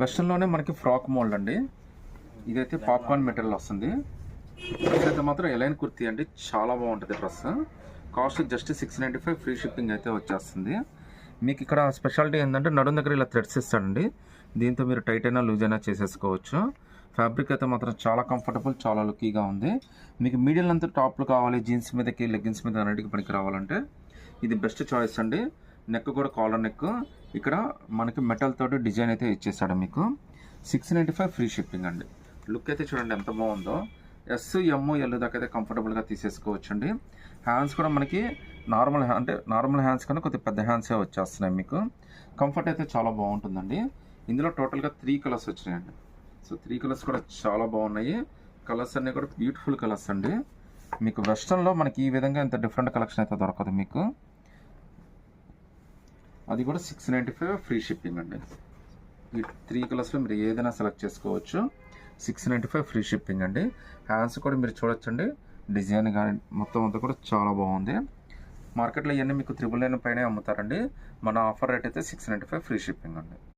వెస్ట్రన్లోనే మనకి frock mould అండి. ఇదైతే పాప్కార్న్ మెటీరియల్ వస్తుంది. డ్రెస్ అయితే మాత్రం ఎలైన్ కుర్తీ అండి, చాలా బాగుంటుంది dress. Cost just 695, free shipping అయితే వచ్చేస్తుంది. మీకు ఇక్కడ స్పెషాలిటీ ఏంటంటే నడుం దగ్గర ఇలా థ్రెడ్స్ ఇస్తాడండి. దీంతో మీరు టైట్ అయినా లూజ్ అయినా చేసేసుకోవచ్చు. ఫ్యాబ్రిక్ అయితే మాత్రం చాలా కంఫర్టబుల్, చాలా లుకీగా ఉంది. మీకు మీడియం లెంత్ టాప్లు కావాలి, జీన్స్ మీదకి లెగ్గిన్స్ మీద అన్నిటికి పనికి రావాలంటే ఇది బెస్ట్ చాయిస్ అండి. నెక్ కూడా కాలర్ నెక్. ఇక్కడ మనకి మెటల్ తోటి డిజైన్ అయితే ఇచ్చేసాడు. మీకు 695 ఫ్రీ షిప్పింగ్ అండి. లుక్ అయితే చూడండి ఎంత బాగుందో. ఎస్, ఎమ్, ఎల్ దాకా అయితే కంఫర్టబుల్గా తీసేసుకోవచ్చు అండి. హ్యాండ్స్ కూడా మనకి నార్మల్ హ్యాండ్స్ కన్నా కొద్దిగా పెద్ద హ్యాండ్సే వచ్చేస్తున్నాయి. మీకు కంఫర్ట్ అయితే చాలా బాగుంటుందండి. ఇందులో టోటల్గా 3 కలర్స్ వచ్చినాయండి. సో 3 కలర్స్ కూడా చాలా బాగున్నాయి. కలర్స్ అన్నీ కూడా బ్యూటిఫుల్ కలర్స్ అండి. మీకు వెస్ట్రన్లో మనకి ఈ విధంగా ఇంత డిఫరెంట్ కలెక్షన్ అయితే దొరకదు మీకు. అది కూడా 695 ఫ్రీ షిప్పింగ్ అండి. ఈ 3 కలర్స్లో మీరు ఏదైనా సెలెక్ట్ చేసుకోవచ్చు. 695 ఫ్రీ షిప్పింగ్ అండి. హ్యాండ్స్ కూడా మీరు చూడొచ్చండి, డిజైన్ కానీ మొత్తం అంతా కూడా చాలా బాగుంది. మార్కెట్లో ఇవన్నీ మీకు 999 పైన అమ్ముతారండి. మన ఆఫర్ రేట్ అయితే 695 ఫ్రీ షిప్పింగ్ అండి.